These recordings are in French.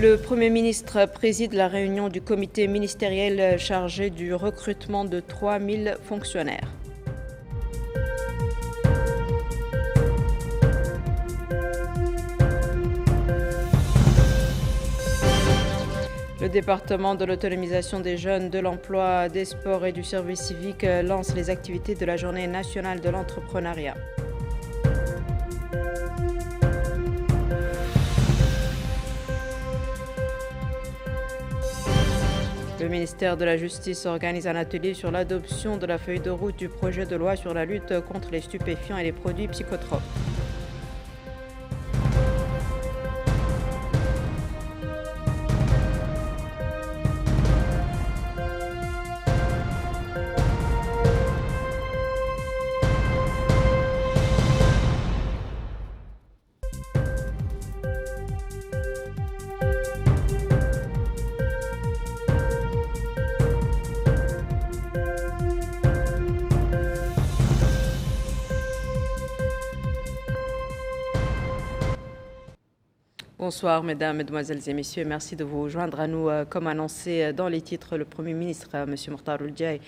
Le Premier ministre préside la réunion du comité ministériel chargé du recrutement de 3000 fonctionnaires. Le département de l'autonomisation des jeunes, de l'emploi, des sports et du service civique lance les activités de la Journée nationale de l'entrepreneuriat. Le ministère de la Justice organise un atelier sur l'adoption de la feuille de route du projet de loi sur la lutte contre les stupéfiants et les produits psychotropes. Bonsoir mesdames, mesdemoiselles et messieurs, merci de vous joindre à nous. Comme annoncé dans les titres, le Premier ministre, M. Mortar Ould-Diaye,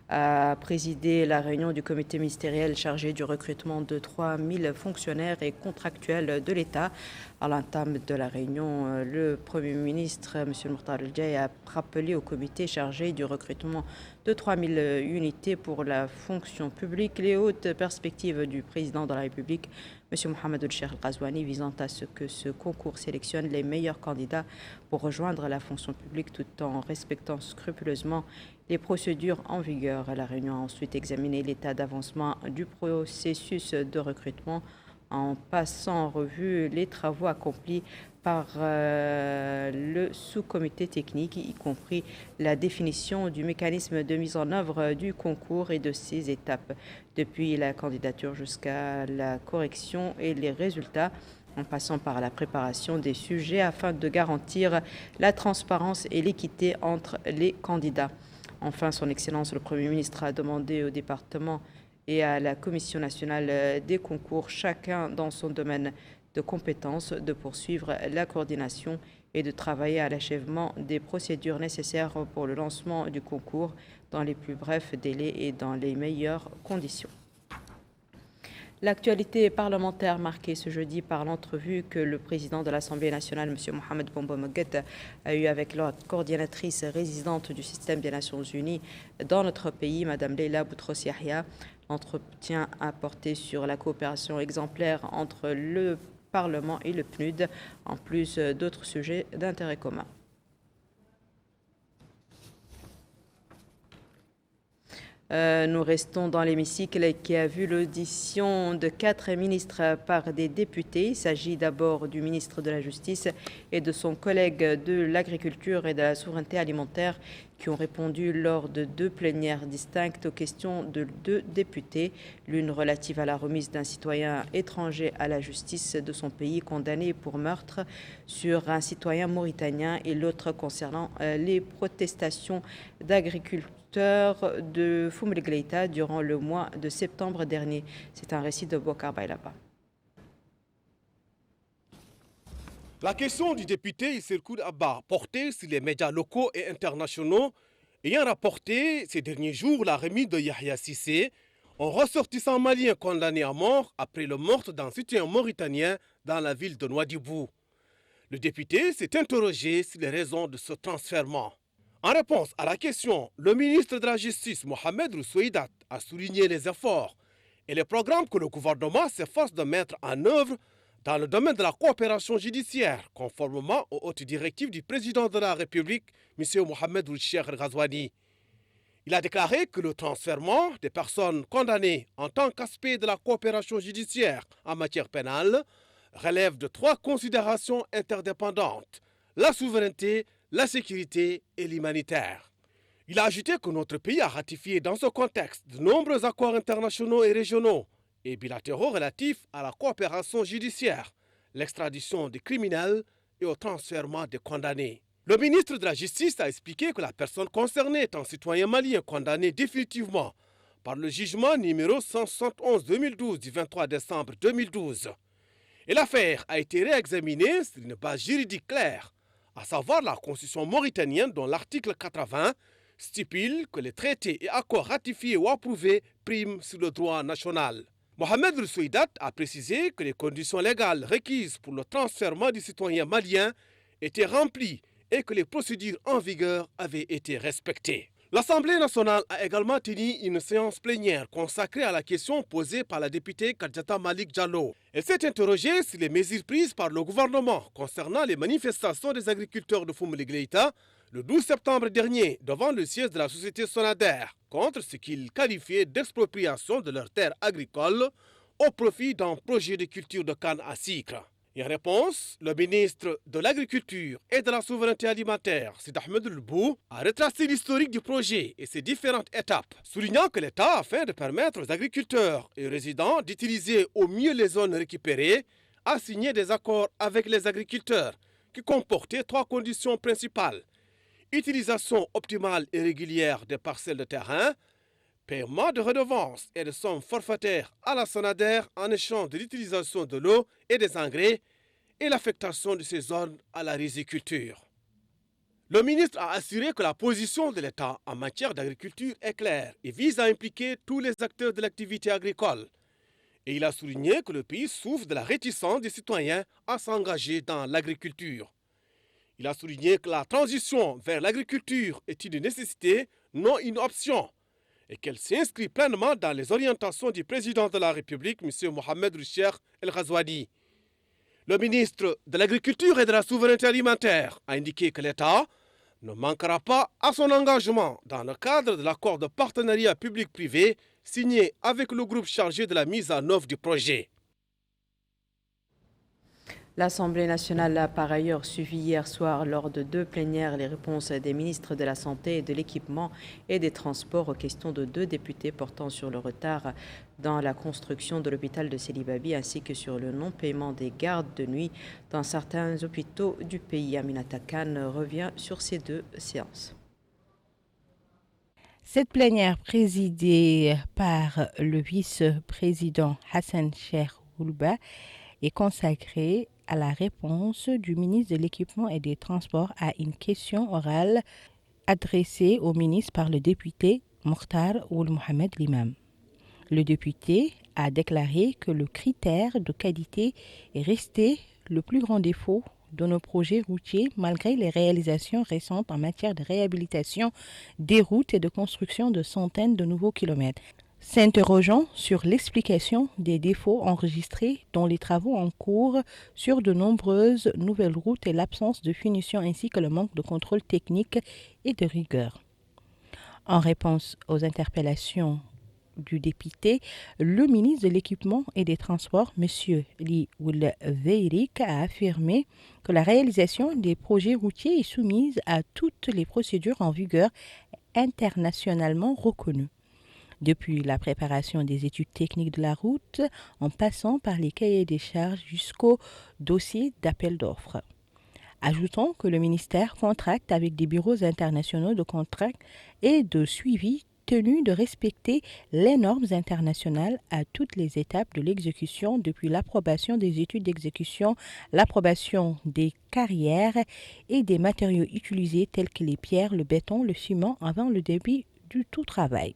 a présidé la réunion du comité ministériel chargé du recrutement de 3000 fonctionnaires et contractuels de l'État. À l'entame de la réunion, le Premier ministre, M. Mortar Ould-Diaye, a rappelé au comité chargé du recrutement de 3000 unités pour la fonction publique les hautes perspectives du président de la République, M. Mohamed Ould Cheikh Al-Ghazouani, visant à ce que ce concours sélectionne les meilleurs candidats pour rejoindre la fonction publique tout en respectant scrupuleusement les procédures en vigueur. La réunion a ensuite examiné l'état d'avancement du processus de recrutement en passant en revue les travaux accomplis par le sous-comité technique, y compris la définition du mécanisme de mise en œuvre du concours et de ses étapes, depuis la candidature jusqu'à la correction et les résultats, en passant par la préparation des sujets afin de garantir la transparence et l'équité entre les candidats. Enfin, Son Excellence le Premier ministre a demandé au département et à la Commission nationale des concours, chacun dans son domaine de compétences, de poursuivre la coordination et de travailler à l'achèvement des procédures nécessaires pour le lancement du concours dans les plus brefs délais et dans les meilleures conditions. L'actualité parlementaire marquée ce jeudi par l'entrevue que le président de l'Assemblée nationale, M. Mohamed Bombo Moguette, a eue avec la coordinatrice résidente du système des Nations Unies dans notre pays, Mme Leila Boutros Yahia. L'entretien a porté sur la coopération exemplaire entre le Parlement et le PNUD, en plus d'autres sujets d'intérêt commun. Nous restons dans l'hémicycle qui a vu l'audition de 4 ministres par des députés. Il s'agit d'abord du ministre de la Justice et de son collègue de l'Agriculture et de la Souveraineté alimentaire qui ont répondu lors de 2 plénières distinctes aux questions de 2 députés, l'une relative à la remise d'un citoyen étranger à la justice de son pays condamné pour meurtre sur un citoyen mauritanien et l'autre concernant les protestations d'agriculteurs de Foumbelgleïta durant le mois de septembre dernier. C'est un récit de Bokar Bailaba. La question du député Isserkoud Abba, portée sur les médias locaux et internationaux, ayant rapporté ces derniers jours la remise de Yahya Cissé, un ressortissant malien condamné à mort après le meurtre d'un citoyen mauritanien dans la ville de Nouadhibou. Le député s'est interrogé sur les raisons de ce transfèrement. En réponse à la question, le ministre de la Justice, Mohamed Roussoïdat, a souligné les efforts et les programmes que le gouvernement s'efforce de mettre en œuvre dans le domaine de la coopération judiciaire, conformément aux hautes directives du président de la République, M. Mohamed Ould Cheikh Al-Ghazouani. Il a déclaré que le transfèrement des personnes condamnées en tant qu'aspect de la coopération judiciaire en matière pénale relève de 3 considérations interdépendantes: la souveraineté, la sécurité et l'humanitaire. Il a ajouté que notre pays a ratifié dans ce contexte de nombreux accords internationaux et régionaux et bilatéraux relatifs à la coopération judiciaire, l'extradition des criminels et au transfèrement des condamnés. Le ministre de la Justice a expliqué que la personne concernée est un citoyen malien condamné définitivement par le jugement numéro 171-2012 du 23 décembre 2012. Et l'affaire a été réexaminée sur une base juridique claire à savoir la constitution mauritanienne dont l'article 80 stipule que les traités et accords ratifiés ou approuvés priment sur le droit national. Mohamed Roussouidat a précisé que les conditions légales requises pour le transfèrement du citoyen malien étaient remplies et que les procédures en vigueur avaient été respectées. L'Assemblée nationale a également tenu une séance plénière consacrée à la question posée par la députée Kardjata Malik Diallo. Elle s'est interrogée sur les mesures prises par le gouvernement concernant les manifestations des agriculteurs de Foumouligleïta le 12 septembre dernier devant le siège de la société Sonader contre ce qu'ils qualifiaient d'expropriation de leurs terres agricoles au profit d'un projet de culture de canne à sucre. En réponse, le ministre de l'Agriculture et de la Souveraineté alimentaire, Sid Ahmed Lbou, a retracé l'historique du projet et ses différentes étapes, soulignant que l'État, afin de permettre aux agriculteurs et aux résidents d'utiliser au mieux les zones récupérées, a signé des accords avec les agriculteurs qui comportaient 3 conditions principales: utilisation optimale et régulière des parcelles de terrain, paiement de redevances et de sommes forfaitaires à la Sonader en échange de l'utilisation de l'eau et des engrais et l'affectation de ces zones à la riziculture. Le ministre a assuré que la position de l'État en matière d'agriculture est claire et vise à impliquer tous les acteurs de l'activité agricole. Et il a souligné que le pays souffre de la réticence des citoyens à s'engager dans l'agriculture. Il a souligné que la transition vers l'agriculture est une nécessité, non une option, et qu'elle s'inscrit pleinement dans les orientations du président de la République, M. Mohamed Roucher El Ghazouani. Le ministre de l'Agriculture et de la Souveraineté alimentaire a indiqué que l'État ne manquera pas à son engagement dans le cadre de l'accord de partenariat public-privé signé avec le groupe chargé de la mise en œuvre du projet. L'Assemblée nationale a par ailleurs suivi hier soir lors de 2 plénières les réponses des ministres de la Santé et de l'Équipement et des Transports aux questions de 2 députés portant sur le retard dans la construction de l'hôpital de Sélibabi ainsi que sur le non-paiement des gardes de nuit dans certains hôpitaux du pays. Aminata Khan revient sur ces 2 séances. Cette plénière présidée par le vice-président Hassan Cheikh Oulba est consacrée à la réponse du ministre de l'Équipement et des Transports à une question orale adressée au ministre par le député Mokhtar Ould Mohamed Limam. Le député a déclaré que le critère de qualité est resté le plus grand défaut de nos projets routiers malgré les réalisations récentes en matière de réhabilitation des routes et de construction de centaines de nouveaux kilomètres. S'interrogeant sur l'explication des défauts enregistrés dans les travaux en cours sur de nombreuses nouvelles routes et l'absence de finition ainsi que le manque de contrôle technique et de rigueur. En réponse aux interpellations du député, le ministre de l'Équipement et des Transports, M. Li Oulveirik, a affirmé que la réalisation des projets routiers est soumise à toutes les procédures en vigueur internationalement reconnues. Depuis la préparation des études techniques de la route, en passant par les cahiers des charges jusqu'au dossier d'appel d'offres. Ajoutons que le ministère contracte avec des bureaux internationaux de contrat et de suivi tenus de respecter les normes internationales à toutes les étapes de l'exécution, depuis l'approbation des études d'exécution, l'approbation des carrières et des matériaux utilisés tels que les pierres, le béton, le ciment avant le début du tout travail.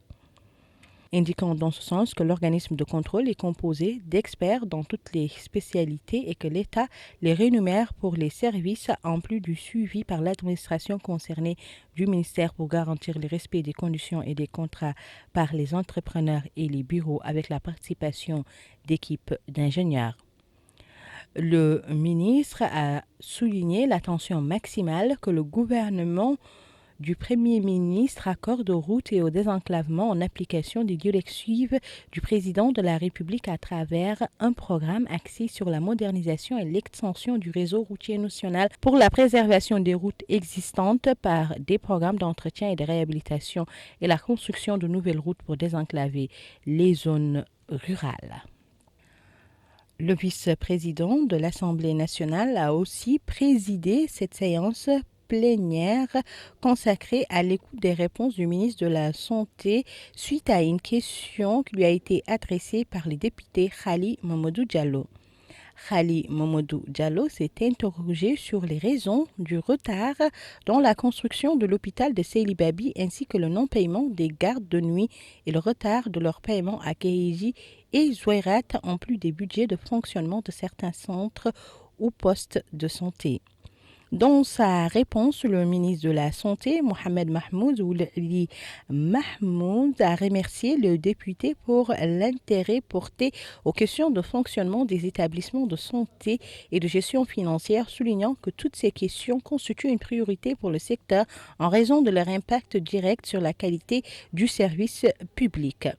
Indiquant dans ce sens que l'organisme de contrôle est composé d'experts dans toutes les spécialités et que l'État les rémunère pour les services en plus du suivi par l'administration concernée du ministère pour garantir le respect des conditions et des contrats par les entrepreneurs et les bureaux avec la participation d'équipes d'ingénieurs. Le ministre a souligné l'attention maximale que le gouvernement du Premier ministre accorde aux routes et au désenclavement en application des directives du président de la République à travers un programme axé sur la modernisation et l'extension du réseau routier national pour la préservation des routes existantes par des programmes d'entretien et de réhabilitation et la construction de nouvelles routes pour désenclaver les zones rurales. Le vice-président de l'Assemblée nationale a aussi présidé cette séance plénière consacrée à l'écoute des réponses du ministre de la Santé suite à une question qui lui a été adressée par le député Khali Mamadou Diallo. Khali Momodou Diallo s'est interrogé sur les raisons du retard dans la construction de l'hôpital de Seyli Babi ainsi que le non-paiement des gardes de nuit et le retard de leur paiement à Kéhéji et Zouairat en plus des budgets de fonctionnement de certains centres ou postes de santé. Dans sa réponse, le ministre de la Santé, Mohamed Mahmoud, a remercié le député pour l'intérêt porté aux questions de fonctionnement des établissements de santé et de gestion financière, soulignant que toutes ces questions constituent une priorité pour le secteur en raison de leur impact direct sur la qualité du service public.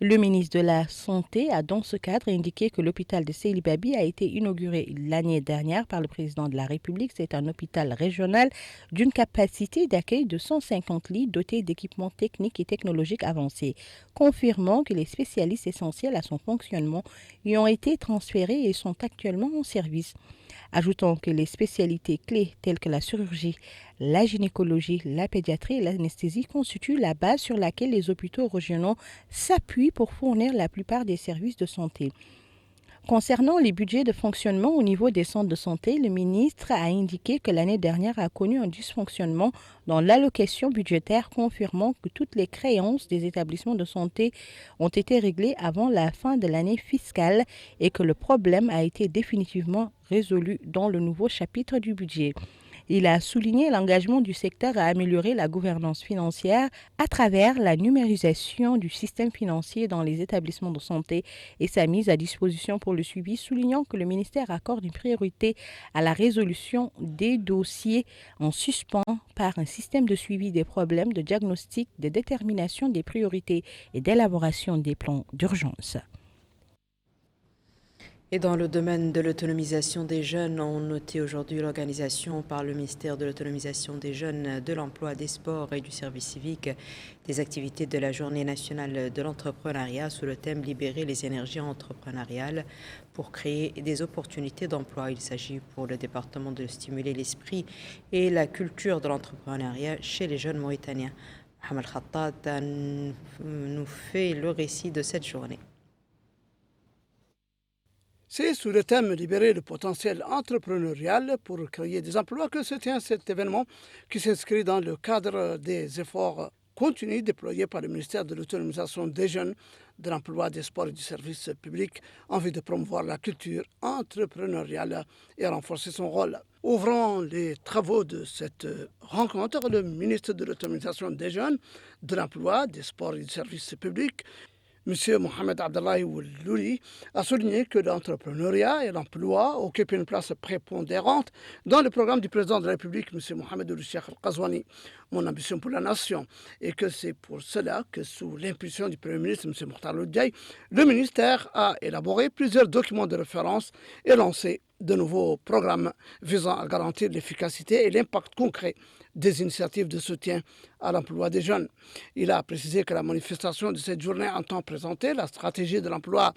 Le ministre de la Santé a dans ce cadre indiqué que l'hôpital de Seyli Babi a été inauguré l'année dernière par le président de la République. C'est un hôpital régional d'une capacité d'accueil de 150 lits doté d'équipements techniques et technologiques avancés, confirmant que les spécialistes essentiels à son fonctionnement y ont été transférés et sont actuellement en service. Ajoutant que les spécialités clés telles que la chirurgie, la gynécologie, la pédiatrie et l'anesthésie constituent la base sur laquelle les hôpitaux régionaux s'appuient pour fournir la plupart des services de santé. Concernant les budgets de fonctionnement au niveau des centres de santé, le ministre a indiqué que l'année dernière a connu un dysfonctionnement dans l'allocation budgétaire, confirmant que toutes les créances des établissements de santé ont été réglées avant la fin de l'année fiscale et que le problème a été définitivement résolu dans le nouveau chapitre du budget. Il a souligné l'engagement du secteur à améliorer la gouvernance financière à travers la numérisation du système financier dans les établissements de santé et sa mise à disposition pour le suivi, soulignant que le ministère accorde une priorité à la résolution des dossiers en suspens par un système de suivi des problèmes, de diagnostic, de détermination des priorités et d'élaboration des plans d'urgence. Et dans le domaine de l'autonomisation des jeunes, on notait aujourd'hui l'organisation par le ministère de l'autonomisation des jeunes, de l'emploi, des sports et du service civique des activités de la Journée nationale de l'entrepreneuriat sous le thème « Libérer les énergies entrepreneuriales pour créer des opportunités d'emploi ». Il s'agit pour le département de stimuler l'esprit et la culture de l'entrepreneuriat chez les jeunes mauritaniens. Mohamed Khattat nous fait le récit de cette journée. C'est sous le thème « Libérer le potentiel entrepreneurial pour créer des emplois » que se tient cet événement qui s'inscrit dans le cadre des efforts continus déployés par le ministère de l'autonomisation des jeunes, de l'emploi, des sports et du service public en vue de promouvoir la culture entrepreneuriale et renforcer son rôle. Ouvrant les travaux de cette rencontre, le ministre de l'autonomisation des jeunes, de l'emploi, des sports et du service public, M. Mohamed Abdallahi Oulouli a souligné que l'entrepreneuriat et l'emploi occupent une place prépondérante dans le programme du président de la République, M. Mohamed Cheikh Al-Qazouani, mon ambition pour la nation, et que c'est pour cela que, sous l'impulsion du Premier ministre, M. Mokhtar Ould-Diaye, le ministère a élaboré plusieurs documents de référence et lancé de nouveaux programmes visant à garantir l'efficacité et l'impact concret des initiatives de soutien à l'emploi des jeunes. Il a précisé que la manifestation de cette journée entend présenter la stratégie de l'emploi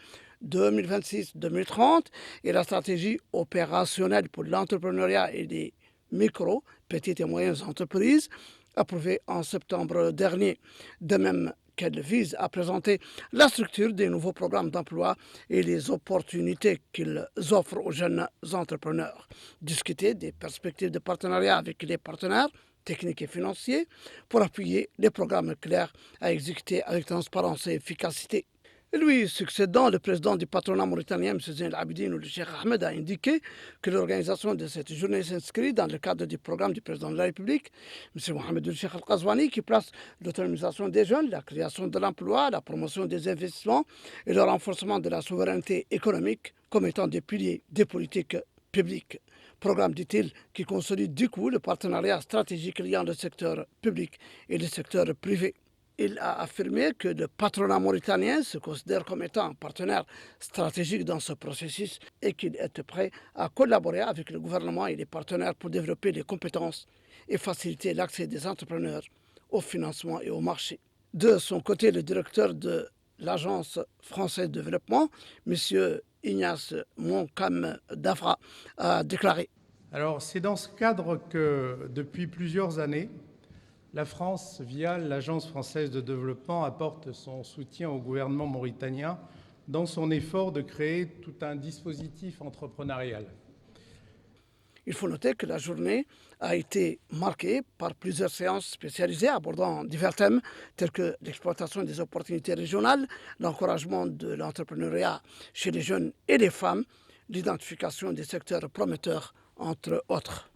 2026-2030 et la stratégie opérationnelle pour l'entrepreneuriat et les micro, petites et moyennes entreprises, approuvée en septembre dernier. De même qu'elle vise à présenter la structure des nouveaux programmes d'emploi et les opportunités qu'ils offrent aux jeunes entrepreneurs. Discuter des perspectives de partenariat avec les partenaires techniques et financiers pour appuyer les programmes clairs à exécuter avec transparence et efficacité. Lui succédant, le président du patronat mauritanien, M. Zain El-Abidine ou le Cheikh Ahmed, a indiqué que l'organisation de cette journée s'inscrit dans le cadre du programme du président de la République, M. Mohamed Cheikh Al-Qazouani, qui place l'autonomisation des jeunes, la création de l'emploi, la promotion des investissements et le renforcement de la souveraineté économique comme étant des piliers des politiques publiques. Programme, dit-il, qui consolide du coup le partenariat stratégique liant le secteur public et le secteur privé. Il a affirmé que le patronat mauritanien se considère comme étant un partenaire stratégique dans ce processus et qu'il est prêt à collaborer avec le gouvernement et les partenaires pour développer les compétences et faciliter l'accès des entrepreneurs au financement et au marché. De son côté, le directeur de l'Agence française de développement, M. Ignace Moncam Dafra, a déclaré. Alors, c'est dans ce cadre que, depuis plusieurs années, la France, via l'Agence française de développement, apporte son soutien au gouvernement mauritanien dans son effort de créer tout un dispositif entrepreneurial. Il faut noter que la journée a été marquée par plusieurs séances spécialisées abordant divers thèmes tels que l'exploitation des opportunités régionales, l'encouragement de l'entrepreneuriat chez les jeunes et les femmes, l'identification des secteurs prometteurs, entre autres.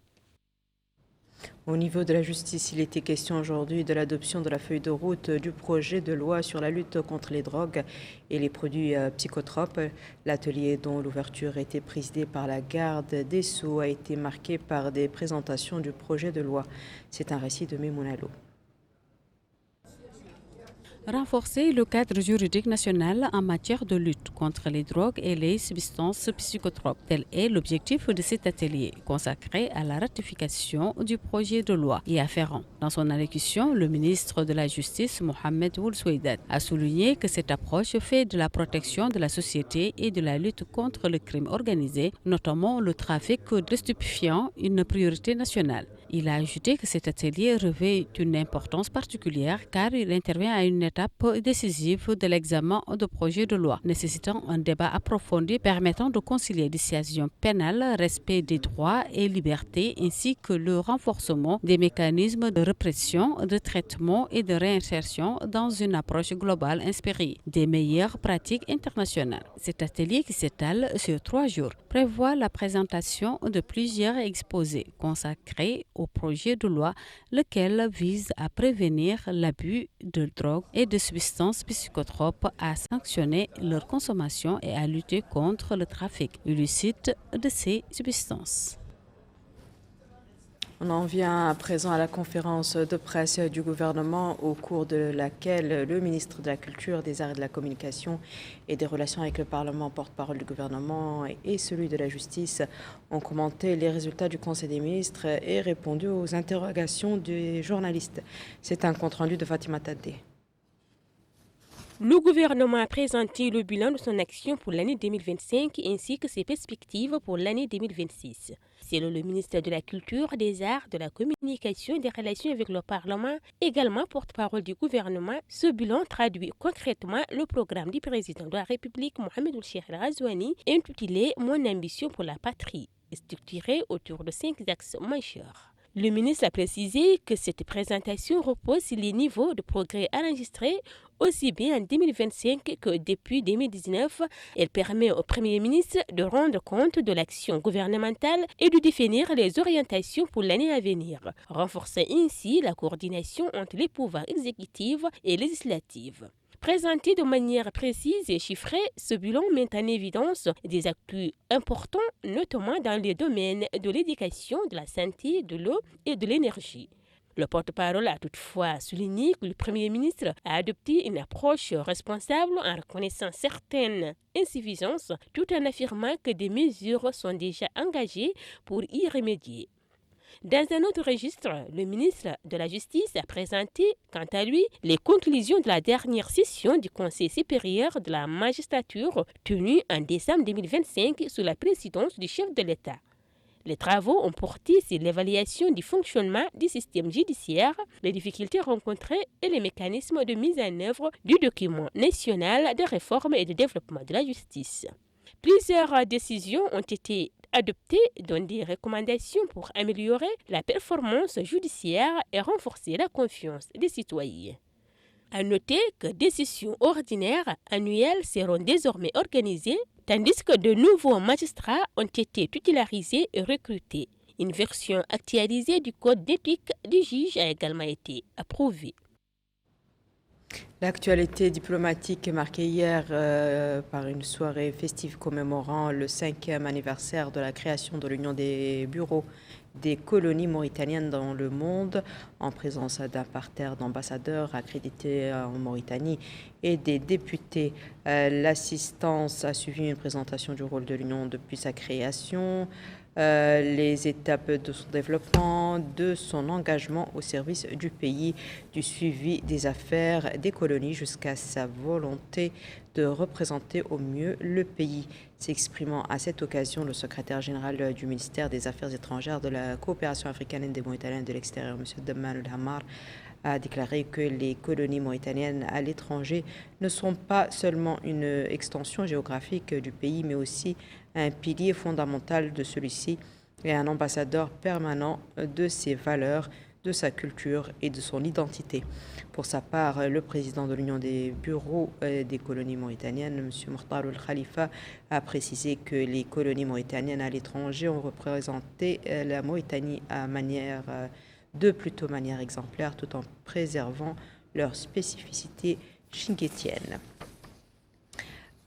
Au niveau de la justice, il était question aujourd'hui de l'adoption de la feuille de route du projet de loi sur la lutte contre les drogues et les produits psychotropes. L'atelier dont l'ouverture était présidée par la garde des Sceaux a été marqué par des présentations du projet de loi. C'est un récit de Memounalo. Renforcer le cadre juridique national en matière de lutte contre les drogues et les substances psychotropes. Tel est l'objectif de cet atelier consacré à la ratification du projet de loi y afférent. Dans son allocution, le ministre de la Justice, Mohamed Ould Soueidat, a souligné que cette approche fait de la protection de la société et de la lutte contre le crime organisé, notamment le trafic de stupéfiants, une priorité nationale. Il a ajouté que cet atelier revêt une importance particulière car il intervient à une étape décisive de l'examen de projet de loi, nécessitant un débat approfondi permettant de concilier dissuasion pénale, respect des droits et libertés, ainsi que le renforcement des mécanismes de répression, de traitement et de réinsertion dans une approche globale inspirée des meilleures pratiques internationales. Cet atelier, qui s'étale sur 3 jours, prévoit la présentation de plusieurs exposés consacrés au projet de loi, lequel vise à prévenir l'abus de drogue et de substances psychotropes, à sanctionner leur consommation et à lutter contre le trafic illicite de ces substances. On en vient à présent à la conférence de presse du gouvernement au cours de laquelle le ministre de la Culture, des Arts et de la Communication et des Relations avec le Parlement, porte-parole du gouvernement, et celui de la Justice ont commenté les résultats du Conseil des ministres et répondu aux interrogations des journalistes. C'est un compte-rendu de Fatima Tadé. Le gouvernement a présenté le bilan de son action pour l'année 2025 ainsi que ses perspectives pour l'année 2026. Selon le ministre de la Culture, des Arts, de la Communication et des Relations avec le Parlement, également porte-parole du gouvernement, ce bilan traduit concrètement le programme du président de la République, Mohamed Ould Ghazouani, intitulé « Mon ambition pour la patrie », structuré autour de 5 axes majeurs. Le ministre a précisé que cette présentation repose sur les niveaux de progrès enregistrés aussi bien en 2025 que depuis 2019. Elle permet au Premier ministre de rendre compte de l'action gouvernementale et de définir les orientations pour l'année à venir, renforçant ainsi la coordination entre les pouvoirs exécutifs et législatifs. Présenté de manière précise et chiffrée, ce bilan met en évidence des actes importants, notamment dans les domaines de l'éducation, de la santé, de l'eau et de l'énergie. Le porte-parole a toutefois souligné que le Premier ministre a adopté une approche responsable en reconnaissant certaines insuffisances, tout en affirmant que des mesures sont déjà engagées pour y remédier. Dans un autre registre, le ministre de la Justice a présenté, quant à lui, les conclusions de la dernière session du Conseil supérieur de la magistrature tenue en décembre 2025 sous la présidence du chef de l'État. Les travaux ont porté sur l'évaluation du fonctionnement du système judiciaire, les difficultés rencontrées et les mécanismes de mise en œuvre du document national de réforme et de développement de la justice. Plusieurs décisions ont été adoptées, dont des recommandations pour améliorer la performance judiciaire et renforcer la confiance des citoyens. À noter que des sessions ordinaires annuelles seront désormais organisées, tandis que de nouveaux magistrats ont été titularisés et recrutés. Une version actualisée du code d'éthique du juge a également été approuvée. L'actualité diplomatique est marquée hier par une soirée festive commémorant le 5e anniversaire de la création de l'Union des bureaux des colonies mauritaniennes dans le monde, en présence d'un parterre d'ambassadeurs accrédités en Mauritanie et des députés. L'assistance a suivi une présentation du rôle de l'Union depuis sa création, les étapes de son développement, de son engagement au service du pays, du suivi des affaires des colonies jusqu'à sa volonté de représenter au mieux le pays. S'exprimant à cette occasion, le secrétaire général du ministère des Affaires étrangères, de la coopération africaine et des Mauritaniens de l'extérieur, M. Damman El-Hammar, a déclaré que les colonies mauritaniennes à l'étranger ne sont pas seulement une extension géographique du pays, mais aussi un pilier fondamental de celui-ci et un ambassadeur permanent de ses valeurs, de sa culture et de son identité. Pour sa part, le président de l'Union des bureaux des colonies mauritaniennes, M. Mokhtar El-Khalifa, a précisé que les colonies mauritaniennes à l'étranger ont représenté la Mauritanie à manière exemplaire, tout en préservant leur spécificité chinguetienne.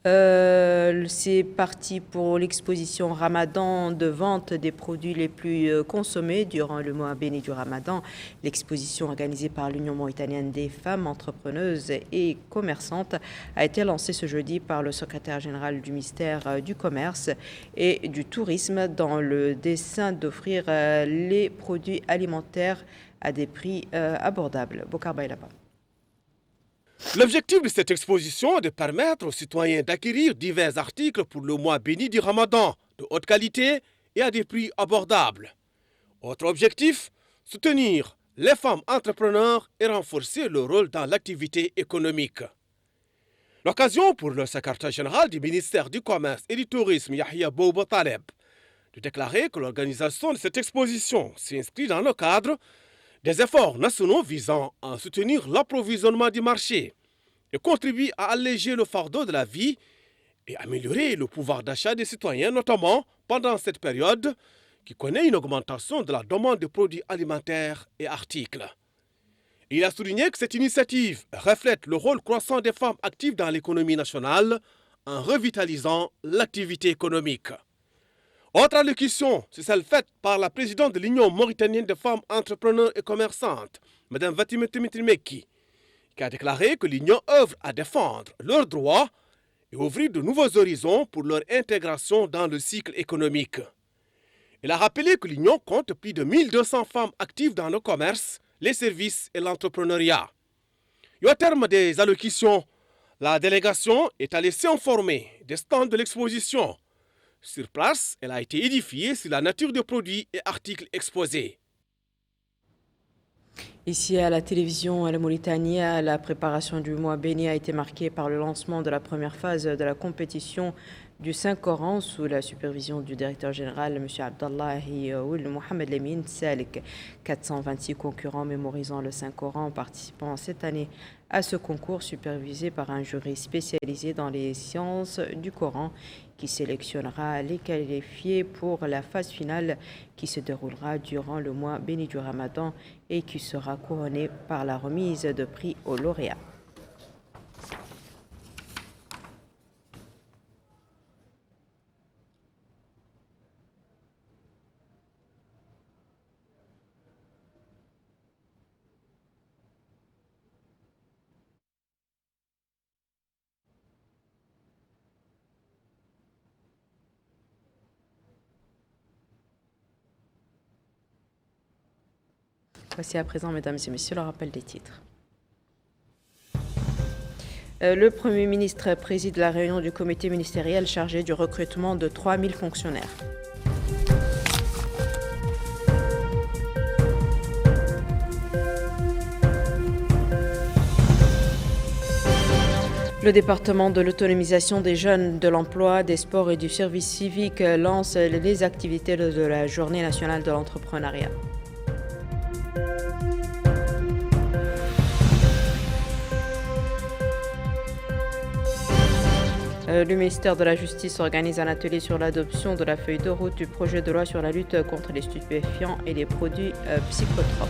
C'est parti pour l'exposition Ramadan de vente des produits les plus consommés durant le mois béni du Ramadan. L'exposition organisée par l'Union mauritanienne des femmes entrepreneuses et commerçantes a été lancée ce jeudi par le secrétaire général du ministère du Commerce et du Tourisme dans le dessein d'offrir les produits alimentaires à des prix abordables. Bokar Baylaba. L'objectif de cette exposition est de permettre aux citoyens d'acquérir divers articles pour le mois béni du Ramadan, de haute qualité et à des prix abordables. Autre objectif, soutenir les femmes entrepreneurs et renforcer leur rôle dans l'activité économique. L'occasion pour le secrétaire général du ministère du Commerce et du Tourisme, Yahya Bouba Taleb, de déclarer que l'organisation de cette exposition s'inscrit dans le cadre des efforts nationaux visant à soutenir l'approvisionnement du marché et contribue à alléger le fardeau de la vie et améliorer le pouvoir d'achat des citoyens, notamment pendant cette période qui connaît une augmentation de la demande de produits alimentaires et articles. Il a souligné que cette initiative reflète le rôle croissant des femmes actives dans l'économie nationale en revitalisant l'activité économique. Autre allocution, c'est celle faite par la présidente de l'Union mauritanienne des femmes entrepreneurs et commerçantes, Mme Fatima Mekki, qui a déclaré que l'Union œuvre à défendre leurs droits et ouvrir de nouveaux horizons pour leur intégration dans le cycle économique. Elle a rappelé que l'Union compte plus de 1200 femmes actives dans le commerce, les services et l'entrepreneuriat. Et au terme des allocutions, la délégation est allée s'informer des stands de l'exposition. Sur place, elle a été édifiée sur la nature des produits et articles exposés. Ici à la télévision à la Mauritanie, la préparation du mois béni a été marquée par le lancement de la première phase de la compétition du Saint-Coran sous la supervision du directeur général, M. Abdallahi Ould Mohamed Lemine Salik. 426 concurrents mémorisant le Saint-Coran participant cette année à ce concours supervisé par un jury spécialisé dans les sciences du Coran qui sélectionnera les qualifiés pour la phase finale qui se déroulera durant le mois béni du Ramadan et qui sera couronnée par la remise de prix aux lauréats. Voici à présent, mesdames et messieurs, le rappel des titres. Le Premier ministre préside la réunion du comité ministériel chargé du recrutement de 3000 fonctionnaires. Le département de l'autonomisation des jeunes, de l'emploi, des sports et du service civique lance les activités de la Journée nationale de l'entrepreneuriat. Le ministère de la Justice organise un atelier sur l'adoption de la feuille de route du projet de loi sur la lutte contre les stupéfiants et les produits psychotropes.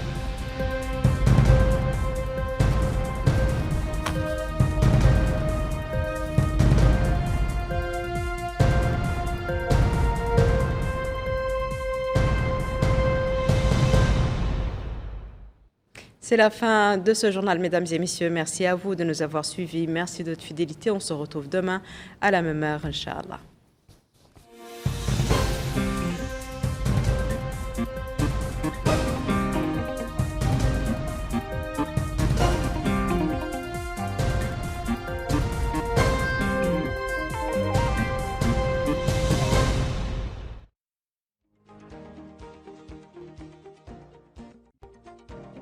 C'est la fin de ce journal, mesdames et messieurs. Merci à vous de nous avoir suivis. Merci de votre fidélité. On se retrouve demain à la même heure, Inch'Allah.